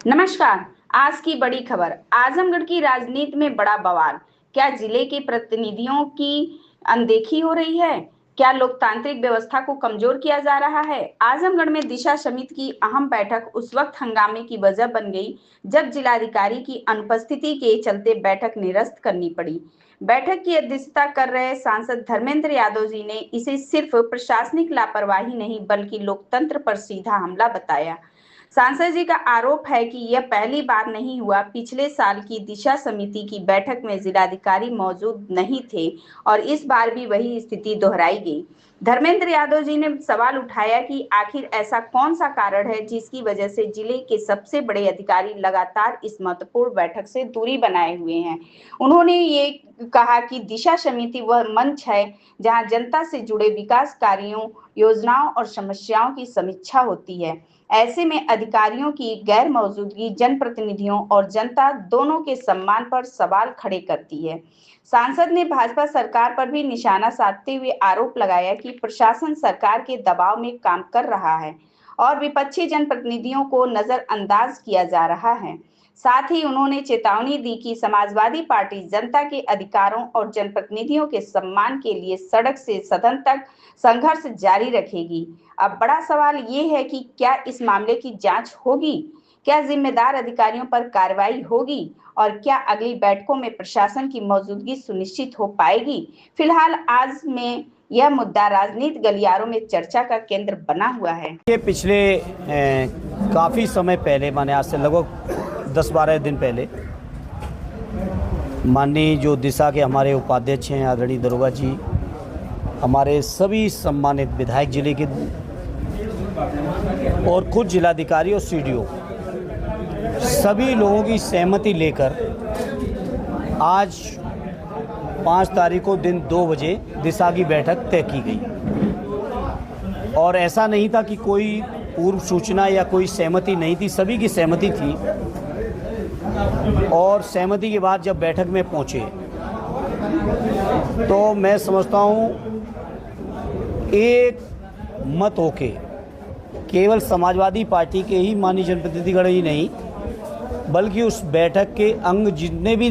नमस्कार। आज की बड़ी खबर। आजमगढ़ की राजनीति में बड़ा बवाल। क्या जिले के प्रतिनिधियों की अनदेखी हो रही है? क्या लोकतांत्रिक व्यवस्था को कमजोर किया जा रहा है? आजमगढ़ में दिशा समिति की अहम बैठक उस वक्त हंगामे की वजह बन गई जब जिलाधिकारी की अनुपस्थिति के चलते बैठक निरस्त करनी पड़ी। बैठक की अध्यक्षता कर रहे सांसद धर्मेंद्र यादव जी ने इसे सिर्फ प्रशासनिक लापरवाही नहीं बल्कि लोकतंत्र पर सीधा हमला बताया। सांसद जी का आरोप है कि यह पहली बार नहीं हुआ। पिछले साल की दिशा समिति की बैठक में जिलाधिकारी मौजूद नहीं थे और इस बार भी वही स्थिति दोहराई गई। धर्मेंद्र यादव जी ने सवाल उठाया कि आखिर ऐसा कौन सा कारण है जिसकी वजह से जिले के सबसे बड़े अधिकारी लगातार इस महत्वपूर्ण बैठक से दूरी बनाए हुए हैं। उन्होंने ये कहा कि दिशा समिति वह मंच है जहां जनता से जुड़े विकास कार्यों, योजनाओं और समस्याओं की समीक्षा होती है। ऐसे में अधिकारियों की गैर मौजूदगी जनप्रतिनिधियों और जनता दोनों के सम्मान पर सवाल खड़े करती है। सांसद ने भाजपा सरकार पर भी निशाना साधते हुए आरोप लगाया कि प्रशासन सरकार के दबाव में काम कर रहा है और विपक्षी जनप्रतिनिधियों को नजरअंदाज किया जा रहा है। साथ ही उन्होंने चेतावनी दी कि समाजवादी पार्टी जनता के अधिकारों और जनप्रतिनिधियों के सम्मान के लिए सड़क से सदन तक संघर्ष जारी रखेगी। अब बड़ा सवाल ये है कि क्या इस मामले की जांच होगी, क्या जिम्मेदार अधिकारियों पर कार्रवाई होगी और क्या अगली बैठकों में प्रशासन की मौजूदगी सुनिश्चित हो पाएगी। फिलहाल आज में यह मुद्दा राजनीति गलियारों में चर्चा का केंद्र बना हुआ है। ये पिछले काफ़ी समय पहले, माने आज से लगभग 10-12 दिन पहले, माननीय जो दिशा के हमारे उपाध्यक्ष हैं आदरणीय दरोगा जी, हमारे सभी सम्मानित विधायक जिले के और कुछ जिलाधिकारी और सीडीओ सभी लोगों की सहमति लेकर आज 5 तारीख को दिन 2 बजे दिशा की बैठक तय की गई। और ऐसा नहीं था कि कोई पूर्व सूचना या कोई सहमति नहीं थी, सभी की सहमति थी। और सहमति के बाद जब बैठक में पहुंचे तो मैं समझता हूं एक मत होके केवल समाजवादी पार्टी के ही माननीय जनप्रतिनिधिगण ही नहीं बल्कि उस बैठक के अंग जितने भी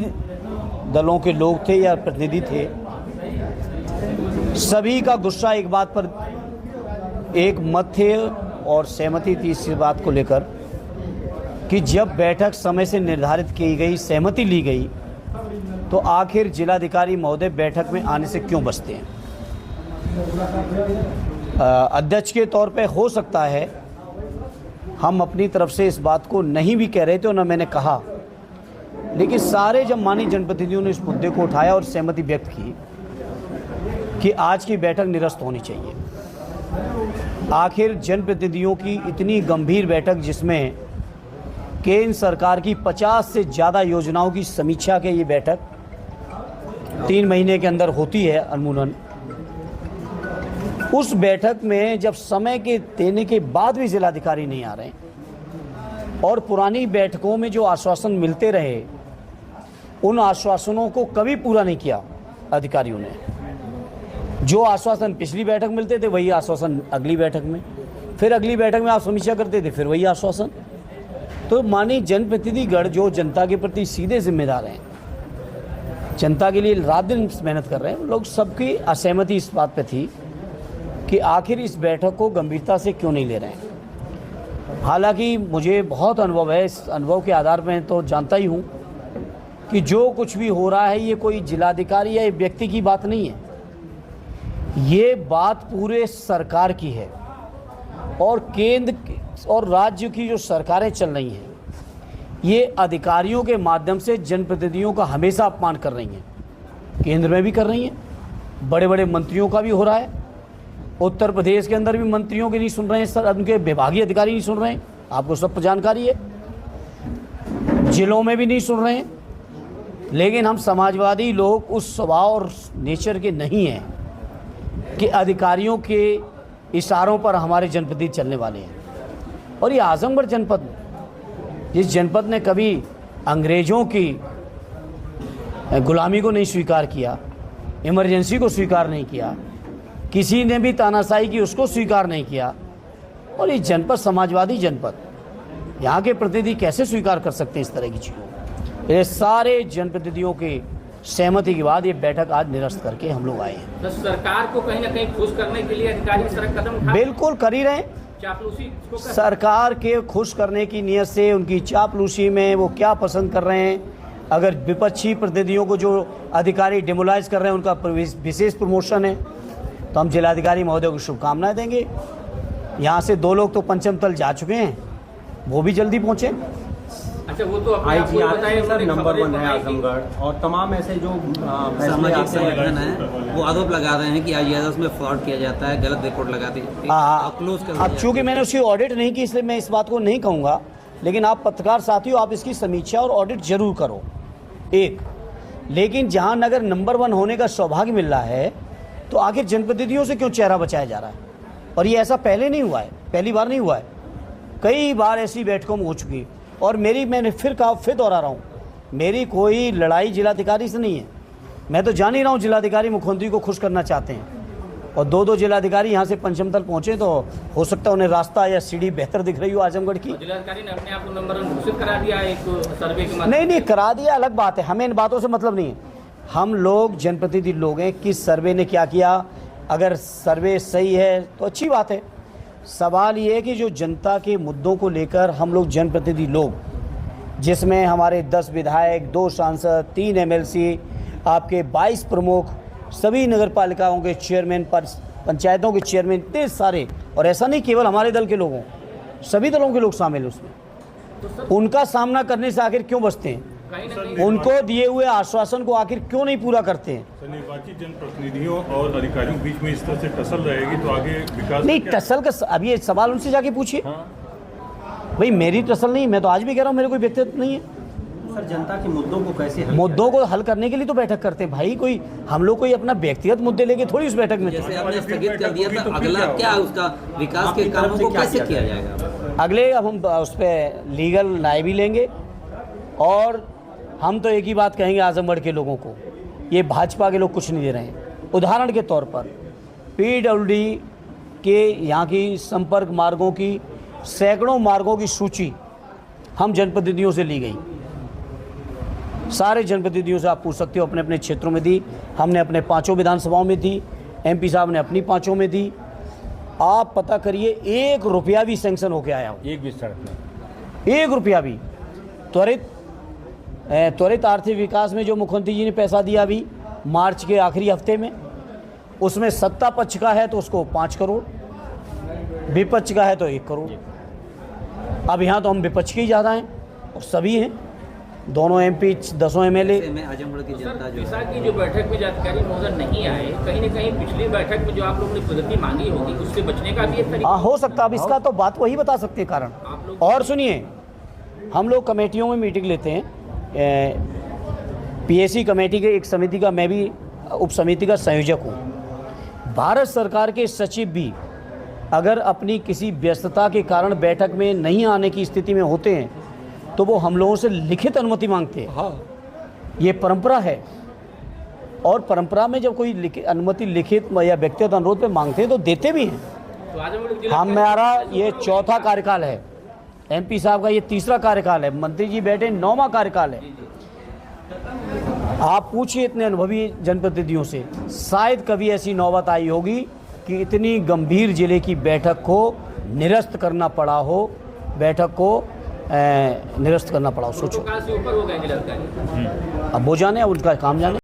दलों के लोग थे या प्रतिनिधि थे, सभी का गुस्सा एक बात पर एक मत थे और सहमति थी इस बात को लेकर कि जब बैठक समय से निर्धारित की गई, सहमति ली गई, तो आखिर जिलाधिकारी महोदय बैठक में आने से क्यों बचते हैं। अध्यक्ष के तौर पे हो सकता है हम अपनी तरफ से इस बात को नहीं भी कह रहे थे और न मैंने कहा, लेकिन सारे जब माननीय जनप्रतिनिधियों ने इस मुद्दे को उठाया और सहमति व्यक्त की कि आज की बैठक निरस्त होनी चाहिए। आखिर जनप्रतिनिधियों की इतनी गंभीर बैठक जिसमें केंद्र सरकार की 50 से ज़्यादा योजनाओं की समीक्षा के ये बैठक 3 महीने के अंदर होती है अमूमन, उस बैठक में जब समय के देने के बाद भी जिलाधिकारी नहीं आ रहे और पुरानी बैठकों में जो आश्वासन मिलते रहे उन आश्वासनों को कभी पूरा नहीं किया अधिकारियों ने। जो आश्वासन पिछली बैठक मिलते थे वही आश्वासन अगली बैठक में, फिर अगली बैठक में आप समीक्षा करते थे फिर वही आश्वासन। तो माननीय जनप्रतिनिधिगण जो जनता के प्रति सीधे जिम्मेदार हैं, जनता के लिए रात दिन मेहनत कर रहे हैं, लोग सबकी असहमति इस बात पे थी कि आखिर इस बैठक को गंभीरता से क्यों नहीं ले रहे हैं। हालांकि मुझे बहुत अनुभव है, इस अनुभव के आधार पर तो जानता ही हूँ कि जो कुछ भी हो रहा है ये कोई जिलाधिकारी या एक व्यक्ति की बात नहीं है, ये बात पूरे सरकार की है और केंद्र और राज्य की जो सरकारें चल रही हैं ये अधिकारियों के माध्यम से जनप्रतिनिधियों का हमेशा अपमान कर रही हैं। केंद्र में भी कर रही हैं, बड़े बड़े मंत्रियों का भी हो रहा है, उत्तर प्रदेश के अंदर भी मंत्रियों के नहीं सुन रहे हैं सर, उनके विभागीय अधिकारी नहीं सुन रहे हैं, आपको सब जानकारी है, जिलों में भी नहीं सुन रहे हैं। लेकिन हम समाजवादी लोग उस स्वभाव और नेचर के नहीं हैं कि अधिकारियों के इशारों पर हमारे जनप्रतिनिधि चलने वाले हैं। और ये आजमगढ़ जनपद, जिस जनपद ने कभी अंग्रेज़ों की गुलामी को नहीं स्वीकार किया, इमरजेंसी को स्वीकार नहीं किया, किसी ने भी तानाशाही की उसको स्वीकार नहीं किया, और ये जनपद समाजवादी जनपद, यहाँ के प्रतिनिधि कैसे स्वीकार कर सकते हैं इस तरह की चीज़ों। ये सारे जनप्रतिनिधियों के सहमति के बाद ये बैठक आज निरस्त करके हम लोग आए हैं। तो सरकार को कहीं ना कहीं खुश करने के लिए अधिकारी इस तरह कदम उठा बिल्कुल कर ही रहे हैं। चापलूसी इसको कर सरकार के खुश करने की नीयत से उनकी चापलूसी में वो क्या पसंद कर रहे हैं। अगर विपक्षी प्रतिनिधियों को जो अधिकारी डिमोलाइज कर रहे हैं उनका विशेष प्रमोशन है तो हम जिलाधिकारी महोदय को शुभकामनाएं देंगे। यहाँ से 2 लोग तो पंचम तल जा चुके हैं, वो भी जल्दी पहुँचे। अच्छा, वो तो अपने आप को बताइए सर नंबर 1 है आजमगढ़ और तमाम ऐसे जो सामाजिक संगठन है वो आरोप लगा रहे हैं कि IAS में फ्रॉड किया जाता है, गलत रिपोर्ट लगाते हैं। अब चूंकि मैंने उसकी ऑडिट नहीं की इसलिए मैं इस बात को नहीं कहूँगा, लेकिन आप पत्रकार साथियों आप इसकी समीक्षा और ऑडिट जरूर करो। एक लेकिन जहाँ नगर नंबर 1 होने का सौभाग्य मिल रहा है तो आखिर जनप्रतिनिधियों से क्यों चेहरा बचाया जा रहा है। और ये ऐसा पहले नहीं हुआ है, पहली बार नहीं हुआ है, कई बार ऐसी बैठकों में हो चुकी है। और मैंने फिर दोहरा रहा हूँ, मेरी कोई लड़ाई जिलाधिकारी से नहीं है। मैं तो जान ही रहा हूँ जिलाधिकारी मुख्यमंत्री को खुश करना चाहते हैं और 2 जिलाधिकारी यहाँ से पंचम तल पहुँचे तो हो सकता है उन्हें रास्ता या सीढ़ी बेहतर दिख रही हो आजमगढ़ की। जिलाधिकारी ने अपने आप को नंबर 1 घोषित करा दिया एक सर्वे के नहीं करा दिया अलग बात है, हमें इन बातों से मतलब नहीं है। हम लोग जनप्रतिनिधि लोग हैं, किस सर्वे ने क्या किया, अगर सर्वे सही है तो अच्छी बात है। सवाल ये है कि जो जनता के मुद्दों को लेकर हम लोग जनप्रतिनिधि लोग, जिसमें हमारे 10 विधायक, 2 सांसद, 3 MLC, आपके 22 प्रमुख, सभी नगर पालिकाओं के चेयरमैन, पंचायतों के चेयरमैन, इतने सारे, और ऐसा नहीं केवल हमारे दल के लोगों, सभी दलों के लोग शामिल हैं उसमें। उनका सामना करने से आखिर क्यों बचते हैं, उनको दिए हुए आश्वासन को आखिर क्यों नहीं पूरा करते हैं। निर्वाचित जनप्रतिनिधियों और अधिकारियों के बीच में इस तरह से टसल रहेगी तो आगे विकास नहीं टसल का अब ये सवाल उनसे जाके पूछिए। भाई मेरी टसल नहीं, मैं तो आज भी कह रहा हूँ मेरे कोई व्यक्तित्व नहीं है। सर जनता के मुद्दों को कैसे मुद्दों को हल करने के लिए तो बैठक करते हैं भाई। कोई हम लोग कोई अपना व्यक्तिगत मुद्दे लेके थोड़ी उस बैठक में। जैसे आपने स्थगित कर दिया था, अगला क्या उसका विकास के कामों को कैसे किया जाएगा? अगले अब हम उस पर लीगल राय भी लेंगे और हम तो एक ही बात कहेंगे आजमगढ़ के लोगों को, ये भाजपा के लोग कुछ नहीं दे रहे हैं। उदाहरण के तौर पर PWD के यहाँ की संपर्क मार्गों की सैकड़ों मार्गों की सूची हम जनप्रतिनिधियों से ली गई। सारे जनप्रतिनिधियों से आप पूछ सकते हो, अपने अपने क्षेत्रों में दी। हमने अपने 5 विधानसभाओं में दी, MP साहब ने अपनी 5 में दी। आप पता करिए 1 रुपया भी सैंक्शन होके आया हो, 1 भी सड़क में 1 रुपया भी। त्वरित आर्थिक विकास में जो मुख्यमंत्री जी ने पैसा दिया अभी मार्च के आखिरी हफ्ते में, उसमें सत्ता पक्ष का है तो उसको 5 करोड़, विपक्ष का है तो 1 करोड़। अब यहाँ तो हम विपक्ष के ही ज़्यादा हैं और सभी हैं, दोनों MP, 10 MLA। आजमगढ़ की जनता जो पिसा की जो बैठक में अधिकारी महोदय नहीं आए, कहीं न कहीं पिछली बैठक में जो आप लोगों ने प्रगति मांगी होगी उससे बचने का भी एक तरीका हो सकता है। अब इसका तो बात वही बता सकते हैं कारण। और सुनिए, हम लोग कमेटियों में मीटिंग लेते हैं, PAC कमेटी के एक समिति का मैं भी उप समिति का संयोजक हूँ। भारत सरकार के सचिव भी अगर अपनी किसी व्यस्तता के कारण बैठक में नहीं आने की स्थिति में होते हैं तो वो हम लोगों से लिखित अनुमति मांगते हैं। ये परंपरा है और परंपरा में जब कोई अनुमति लिखित या व्यक्तिगत अनुरोध पे मांगते हैं तो देते भी हैं। तो आजमगढ़ जिला हमारा ये 4था कार्यकाल है, MP साहब का ये 3रा कार्यकाल है, मंत्री जी बैठे 9वां कार्यकाल है। आप पूछिए इतने अनुभवी जनप्रतिनिधियों से, शायद कभी ऐसी नौबत आई होगी कि इतनी गंभीर जिले की बैठक को निरस्त करना पड़ा हो, बैठक को निरस्त करना पड़ा हो। सोचो, से ऊपर हो गए जिलाधिकारी। अब वो जाने, उनका काम जाने।